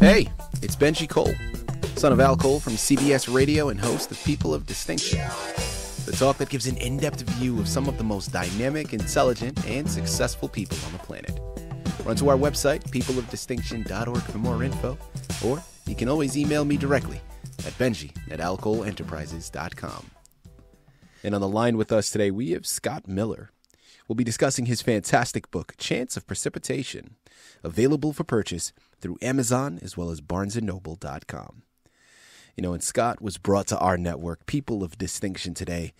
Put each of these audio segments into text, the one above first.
Hey, it's Benji Cole, son of Al Cole from CBS Radio and host of People of Distinction, the talk that gives an in-depth view of some of the most dynamic, intelligent, and successful people on the planet. Run to our website, peopleofdistinction.org for more info, or you can always email me directly at benji@alcoleenterprises.com. And on the line with us today, we have Scott Miller. We'll be discussing his fantastic book, Chance of Precipitation, available for purchase through Amazon as well as barnesandnoble.com. You know, and Scott was brought to our network, People of Distinction today,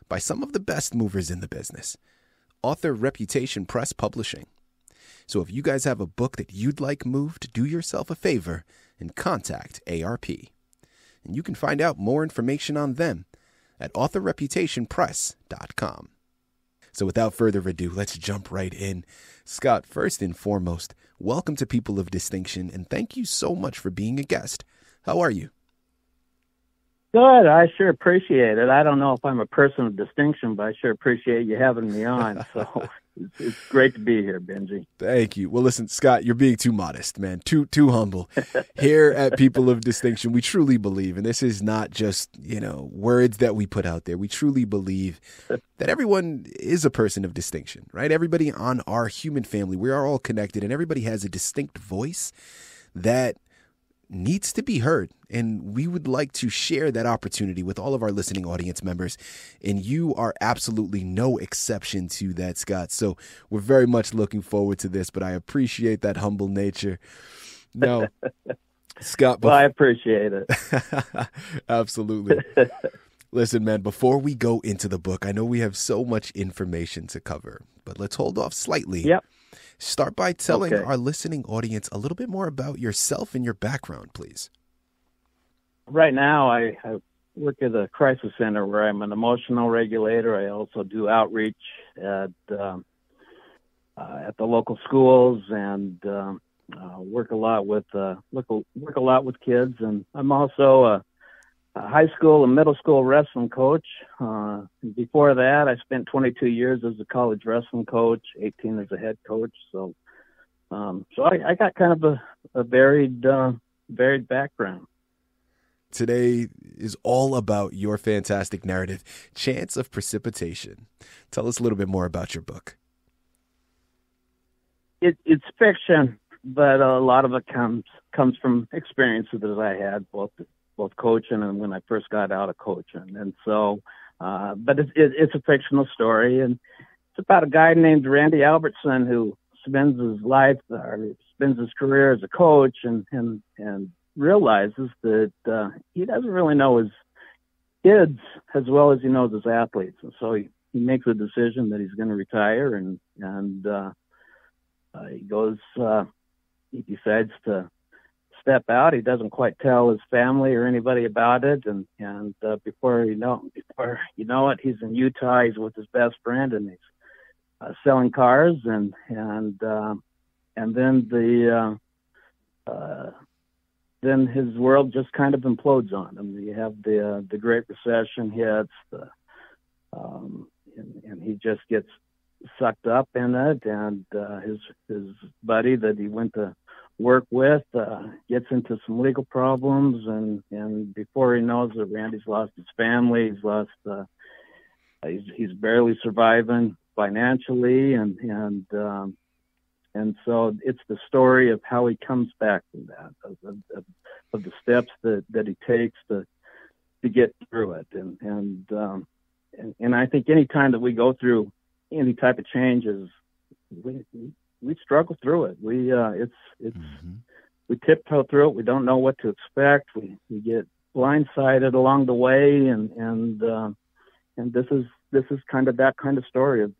by some of the best movers in the business, author Reputation Press Publishing. So if you guys have a book that you'd like moved, do yourself a favor and contact ARP. And you can find out more information on them at authorreputationpress.com. So without further ado, let's jump right in. Scott, first and foremost, welcome to People of Distinction, and thank you so much for being a guest. How are you? Good. I sure appreciate it. I don't know if I'm a person of distinction, but I sure appreciate you having me on. So it's great to be here, Benji. Thank you. Well, listen, Scott, you're being too modest, man. Too humble. Here at People of Distinction, we truly believe, and this is not just, words that we put out there. We truly believe that everyone is a person of distinction, right? Everybody on our human family, we are all connected, and everybody has a distinct voice that needs to be heard. And we would like to share that opportunity with all of our listening audience members. And you are absolutely no exception to that, Scott. So we're very much looking forward to this, but I appreciate that humble nature. Now, Scott. Well, I appreciate it. Absolutely. Listen, man, before we go into the book, I know we have so much information to cover, but let's hold off slightly. Yep. Start by telling our listening audience a little bit more about yourself and your background, please. Right now, I work at a crisis center where I'm an emotional regulator. I also do outreach at the local schools and work a lot with kids. And I'm also a high school and middle school wrestling coach. Before that, I spent 22 years as a college wrestling coach, 18 as a head coach. So I got kind of a varied background. Today is all about your fantastic narrative, Chance of Precipitation. Tell us a little bit more about your book. It's fiction, but a lot of it comes from experiences that I had, both coaching and when I first got out of coaching. And so, but it's a fictional story, and it's about a guy named Randy Albertson who spends his career as a coach and realizes that he doesn't really know his kids as well as he knows his athletes. And so he makes a decision that he's going to retire, and he decides to step out. He doesn't quite tell his family or anybody about it, and before you know it, he's in Utah. He's with his best friend, and he's selling cars, and then his world just kind of implodes on him. You have the Great Recession hits, and he just gets sucked up in it, and his buddy that he went to work with gets into some legal problems, and before he knows it, Randy's lost his family. He's lost he's barely surviving financially, and so it's the story of how he comes back from that, of the steps that he takes to get through it, and I think any time that we go through any type of changes, we struggle through it. We tiptoe through it. We don't know what to expect. We get blindsided along the way, and this is kind of that kind of story of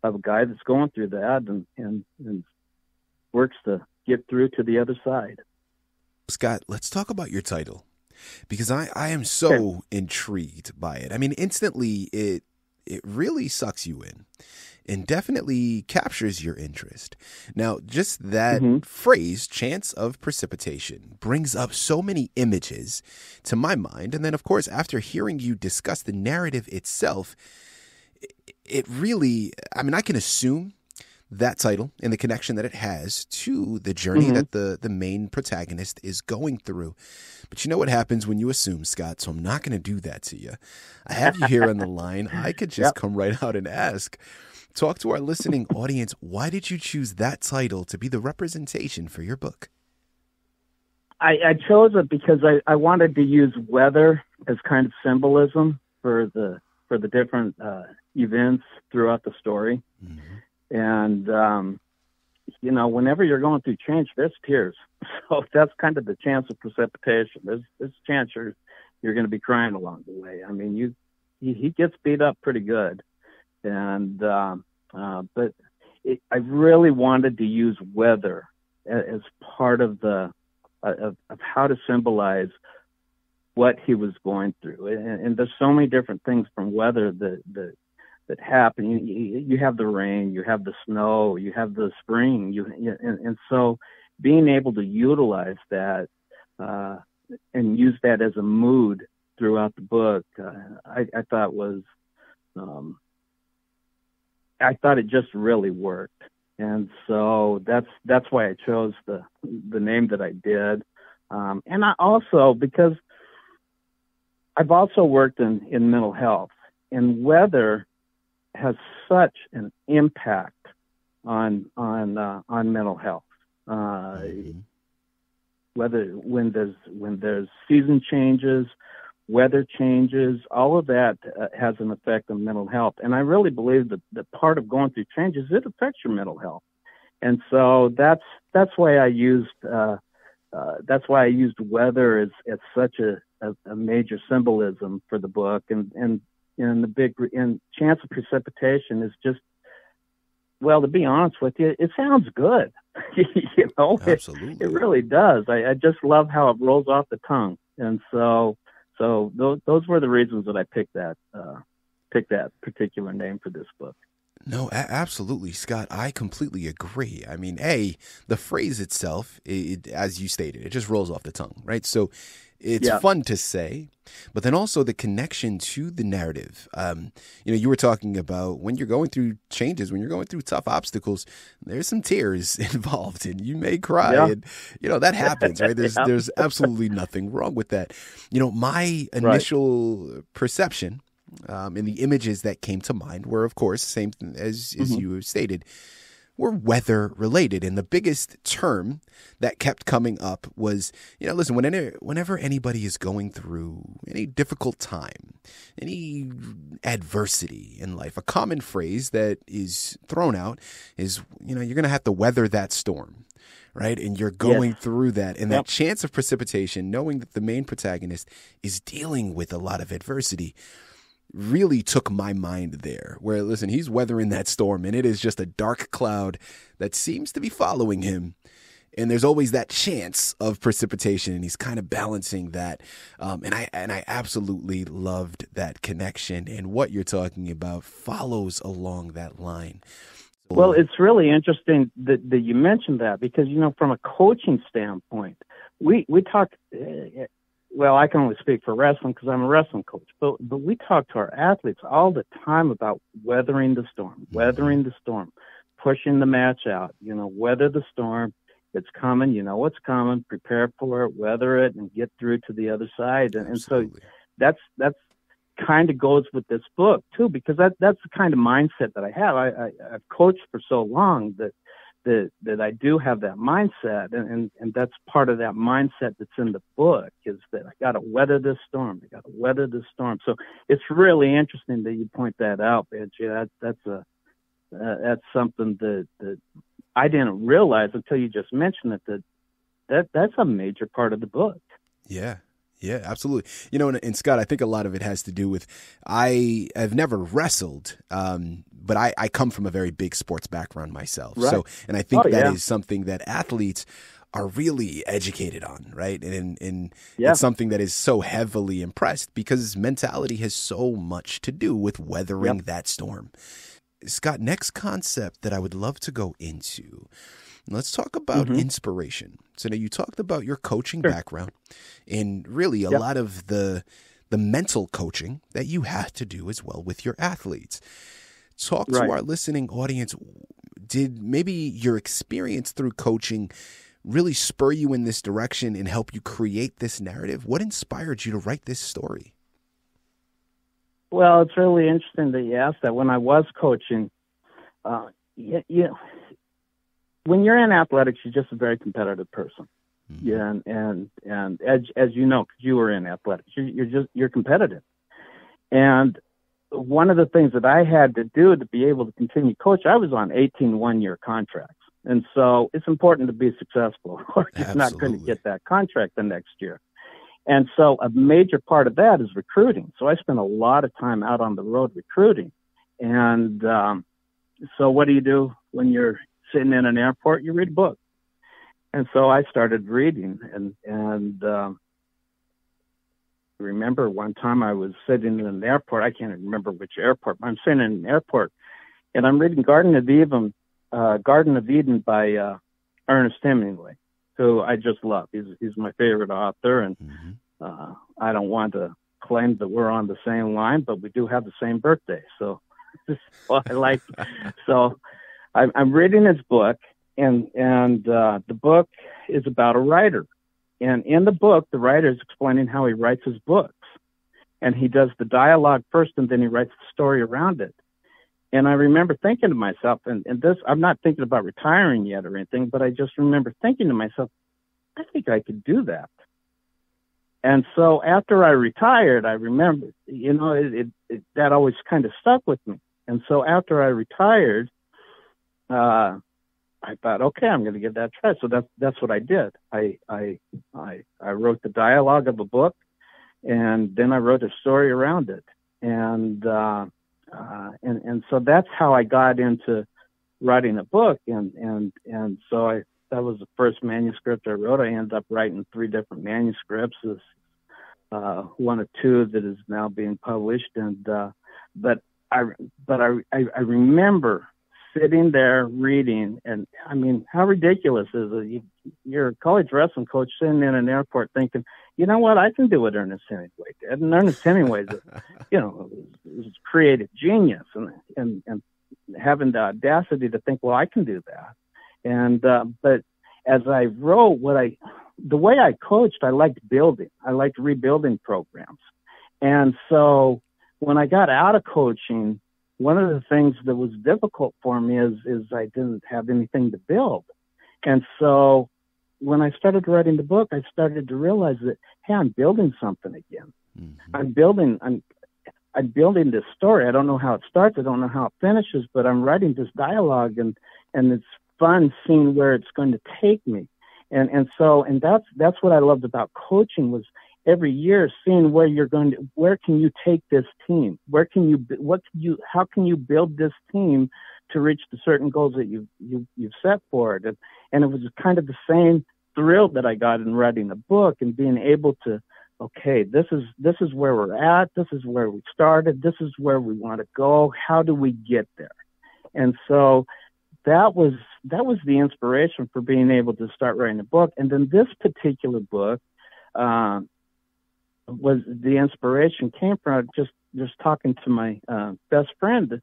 a guy that's going through that and works to get through to the other side. Scott, let's talk about your title, because I am so intrigued by it. I mean, instantly it really sucks you in and definitely captures your interest. Now, just that phrase, Chance of Precipitation, brings up so many images to my mind. And then, of course, after hearing you discuss the narrative itself, it really, I mean, I can assume that title and the connection that it has to the journey that the main protagonist is going through. But you know what happens when you assume, Scott, so I'm not going to do that to you. I have you here on the line. I could just come right out and ask. Talk to our listening audience. Why did you choose that title to be the representation for your book? I chose it because I wanted to use weather as kind of symbolism for the different events throughout the story. And, whenever you're going through change, there's tears. So that's kind of the chance of precipitation. There's a chance you're going to be crying along the way. I mean, he gets beat up pretty good. And, but I really wanted to use weather as part of of how to symbolize what he was going through. And there's so many different things from weather that happen. You have the rain, you have the snow, you have the spring, and so being able to utilize that and use that as a mood throughout the book, I thought was, I thought it just really worked. And so that's why I chose the name that I did. And I also, because I've also worked in mental health, and weather has such an impact on mental health. Whether when there's season changes, weather changes, all of that has an effect on mental health. And I really believe that part of going through changes, it affects your mental health. And so that's why I used weather as such a major symbolism for the book. And chance of precipitation is just, well, to be honest with you, it sounds good. Absolutely. It really does. I just love how it rolls off the tongue. And so those were the reasons that I picked that particular name for this book. No, absolutely, Scott. I completely agree. I mean, the phrase itself, as you stated, it just rolls off the tongue, right? So it's fun to say, but then also the connection to the narrative. You were talking about when you're going through changes, when you're going through tough obstacles, there's some tears involved and you may cry. Yeah. And, that happens, right? There's absolutely nothing wrong with that. My initial perception and the images that came to mind were, of course, same as you stated, were weather related. And the biggest term that kept coming up was, listen, whenever anybody is going through any difficult time, any adversity in life, a common phrase that is thrown out is, you're going to have to weather that storm. Right. And you're going through that. And that chance of precipitation, knowing that the main protagonist is dealing with a lot of adversity, really took my mind there, where, listen, he's weathering that storm and it is just a dark cloud that seems to be following him. And there's always that chance of precipitation, and he's kind of balancing that. And I absolutely loved that connection, and what you're talking about follows along that line. Well, it's really interesting that you mentioned that, because, from a coaching standpoint, we talk. Well, I can only speak for wrestling because I'm a wrestling coach, but we talk to our athletes all the time about weathering the storm, pushing the match out, weather the storm. It's coming, it's coming, prepare for it, weather it, and get through to the other side. And so that's kind of goes with this book too, because that's the kind of mindset that I have. I've coached for so long that I do have that mindset, and that's part of that mindset that's in the book, is that I got to weather this storm. So it's really interesting that you point that out, Benji. That's something that I didn't realize until you just mentioned it, that's a major part of the book. Yeah. Yeah, absolutely. And Scott, I think a lot of it has to do with, I have never wrestled, but I come from a very big sports background myself. Right. So, and I think that is something that athletes are really educated on, right? And it's something that is so heavily impressed, because mentality has so much to do with weathering that storm. Scott, next concept that I would love to go into, let's talk about inspiration. So now you talked about your coaching background, and really a lot of the mental coaching that you had to do as well with your athletes. Talk to our listening audience. Did maybe your experience through coaching really spur you in this direction and help you create this narrative? What inspired you to write this story? Well, it's really interesting that you asked that. When I was coaching, when you're in athletics, you're just a very competitive person. Mm-hmm. Yeah, and as you know, because you were in athletics, you're competitive. And one of the things that I had to do to be able to continue coach, I was on 18 one-year contracts. And so it's important to be successful, or you're not going to get that contract the next year. And so a major part of that is recruiting. So I spent a lot of time out on the road recruiting. And so what do you do when you're sitting in an airport? You read a book. And so I started reading. And remember one time I was sitting in an airport. I can't remember which airport, but I'm sitting in an airport, and I'm reading Garden of Eden by Ernest Hemingway, who I just love. He's my favorite author, and I don't want to claim that we're on the same line, but we do have the same birthday. So I like. So I'm reading his book, and the book is about a writer. And in the book, the writer is explaining how he writes his books. And he does the dialogue first, and then he writes the story around it. And I remember thinking to myself, and this, I'm not thinking about retiring yet or anything, but I just remember thinking to myself, I think I could do that. And so after I retired, I remember, that always kind of stuck with me. And so after I retired, I thought, okay, I'm going to give that a try. So that's what I did. I wrote the dialogue of a book, and then I wrote a story around it. And so that's how I got into writing a book. And so that was the first manuscript I wrote. I ended up writing 3 different manuscripts. One of 2 that is now being published. And but I remember sitting there reading, and I mean, how ridiculous is it? You're a college wrestling coach sitting in an airport thinking, you know what, I can do what Ernest Hemingway did. And Ernest Hemingway, was a creative genius, and having the audacity to think, well, I can do that. And but as I wrote, the way I coached, I liked building. I liked rebuilding programs. And so when I got out of coaching, one of the things that was difficult for me is I didn't have anything to build. And so when I started writing the book, I started to realize that, hey, I'm building something again. Mm-hmm. I'm building this story. I don't know how it starts. I don't know how it finishes, but I'm writing this dialogue, and it's fun seeing where it's going to take me. And that's what I loved about coaching, was every year seeing where can you take this team? How can you build this team to reach the certain goals that you've set for it? And it was kind of the same thrill that I got in writing a book and being able to, okay, this is where we're at. This is where we started. This is where we want to go. How do we get there? And so that was the inspiration for being able to start writing a book. And then this particular book, was the inspiration came from just talking to my best friend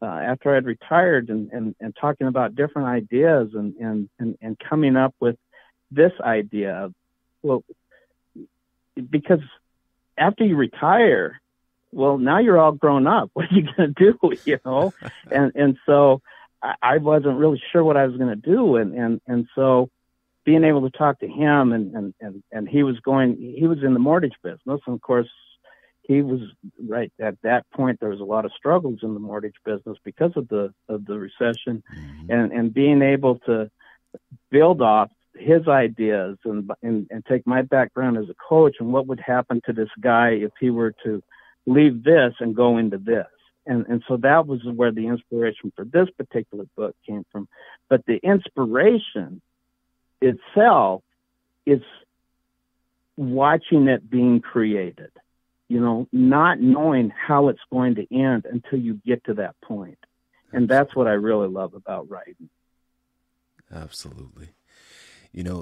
after I'd retired, and talking about different ideas, and coming up with this idea of, well, because after you retire, well, now you're all grown up. What are you going to do? And so I wasn't really sure what I was going to do, and so being able to talk to him, and he was in the mortgage business, and of course he was right at that point. There was a lot of struggles in the mortgage business because of the recession, and being able to build off his ideas and take my background as a coach, and what would happen to this guy if he were to leave this and go into this. And so that was where the inspiration for this particular book came from. But the inspiration itself is watching it being created, not knowing how it's going to end until you get to that point. And that's what I really love about writing. Absolutely.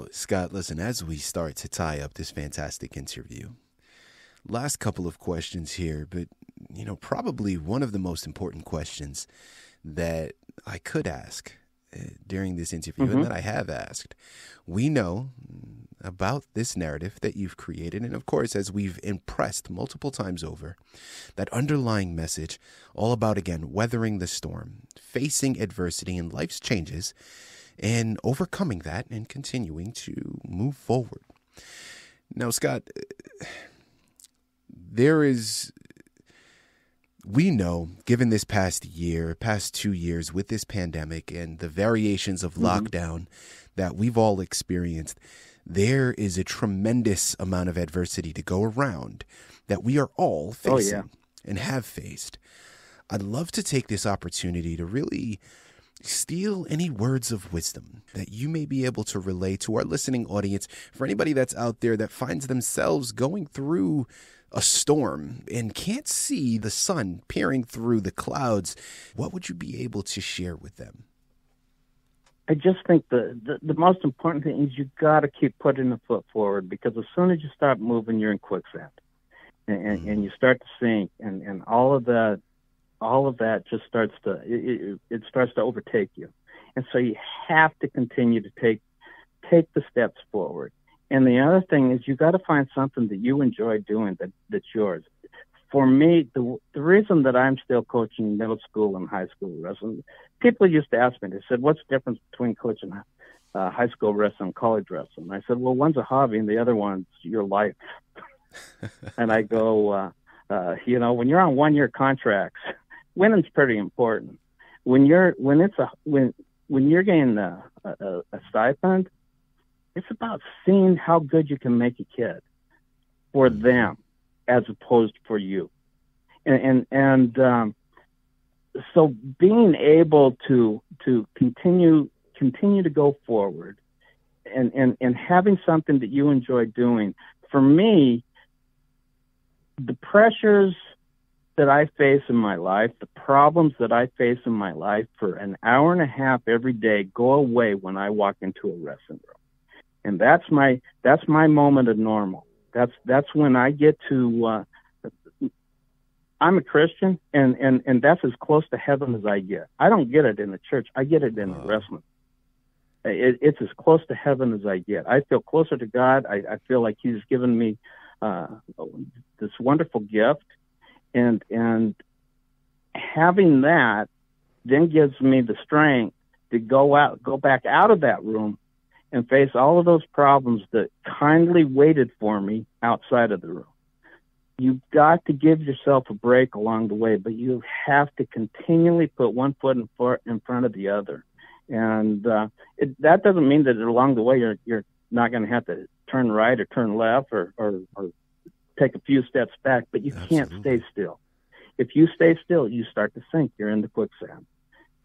Scott, listen, as we start to tie up this fantastic interview, last couple of questions here, but probably one of the most important questions that I could ask during this interview and that I have asked. We know about this narrative that you've created. And of course, as we've impressed multiple times over, that underlying message all about, again, weathering the storm, facing adversity and life's changes, and overcoming that and continuing to move forward. Now, Scott, we know, given this past 2 years with this pandemic and the variations of lockdown that we've all experienced, there is a tremendous amount of adversity to go around that we are all facing and have faced. I'd love to take this opportunity to really steal any words of wisdom that you may be able to relay to our listening audience, for anybody that's out there that finds themselves going through a storm and can't see the sun peering through the clouds. What would you be able to share with them? I just think the most important thing is you got to keep putting the foot forward, because as soon as you stop moving, you're in quicksand, and you start to sink, and all of that just starts to it starts to overtake you, and so you have to continue to take the steps forward. And the other thing is you got to find something that you enjoy doing that's yours. For me, the reason that I'm still coaching middle school and high school wrestling, people used to ask me, they said, what's the difference between coaching high school wrestling and college wrestling? I said, well, one's a hobby and the other one's your life. And I go, when you're on 1-year contracts, winning's pretty important. When you're getting a stipend, it's about seeing how good you can make a kid for them as opposed for you. And so being able to continue to go forward and having something that you enjoy doing, for me, the pressures that I face in my life, the problems that I face in my life for an hour and a half every day go away when I walk into a wrestling room. And that's my moment of normal. That's when I get to, I'm a Christian, and that's as close to heaven as I get. I don't get it in the church. I get it in the wrestling. It's as close to heaven as I get. I feel closer to God. I feel like he's given me this wonderful gift. And having that then gives me the strength to go back out of that room and face all of those problems that kindly waited for me outside of the room. You've got to give yourself a break along the way, but you have to continually put one foot in front of the other. And that doesn't mean that along the way you're not going to have to turn right or turn left or take a few steps back, but you can't stay still. If you stay still, you start to sink. You're in the quicksand.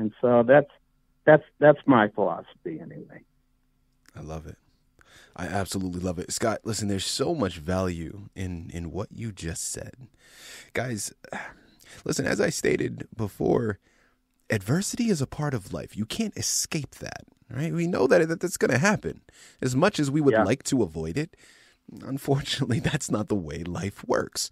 And so that's my philosophy anyway. I love it. I absolutely love it. Scott, listen, there's so much value in what you just said. Guys, listen, as I stated before, adversity is a part of life. You can't escape that, right? We know that's going to happen. As much as we would like to avoid it, unfortunately, that's not the way life works.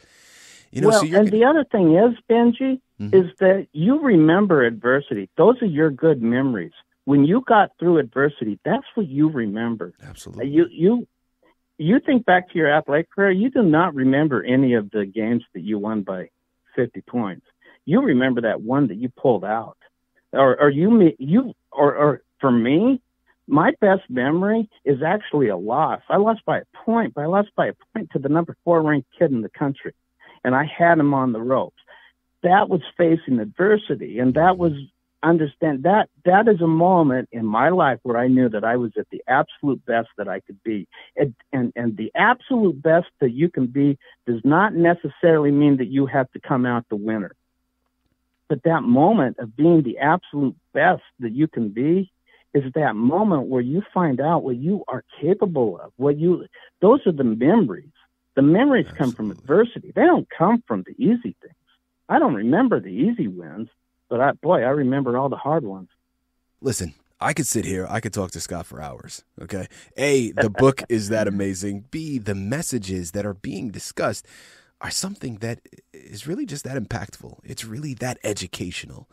The other thing is, Benji, is that you remember adversity. Those are your good memories. When you got through adversity, that's what you remember. Absolutely. You think back to your athletic career, you do not remember any of the games that you won by 50 points. You remember that one that you pulled out. Or for me, my best memory is actually a loss. I lost by a point, but I lost by a point to the number 4 ranked kid in the country. And I had him on the ropes. That was facing adversity, and that was that is a moment in my life where I knew that I was at the absolute best that I could be. And the absolute best that you can be does not necessarily mean that you have to come out the winner. But that moment of being the absolute best that you can be is that moment where you find out what you are capable of. Those are the memories. The memories come from adversity. They don't come from the easy things. I don't remember the easy wins, but I remember all the hard ones. Listen, I could sit here. I could talk to Scott for hours. Okay. A, the book is that amazing. B, the messages that are being discussed are something that is really just that impactful. It's really that educational.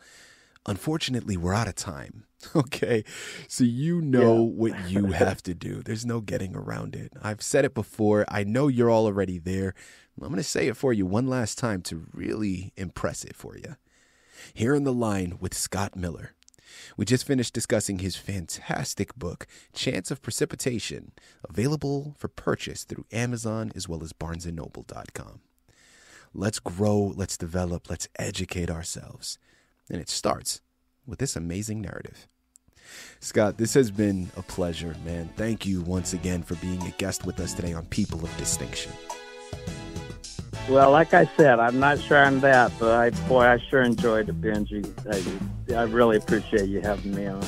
Unfortunately, we're out of time. Okay. So what you have to do. There's no getting around it. I've said it before. I know you're all already there. I'm going to say it for you one last time to really impress it for you. Here on the line with Scott Miller. We just finished discussing his fantastic book, Chance of Precipitation, available for purchase through Amazon as well as barnesandnoble.com. Let's grow, let's develop, let's educate ourselves. And it starts with this amazing narrative. Scott, this has been a pleasure, man. Thank you once again for being a guest with us today on People of Distinction. Well, like I said, I'm not sure on that, but I sure enjoyed it, Benji. I really appreciate you having me on.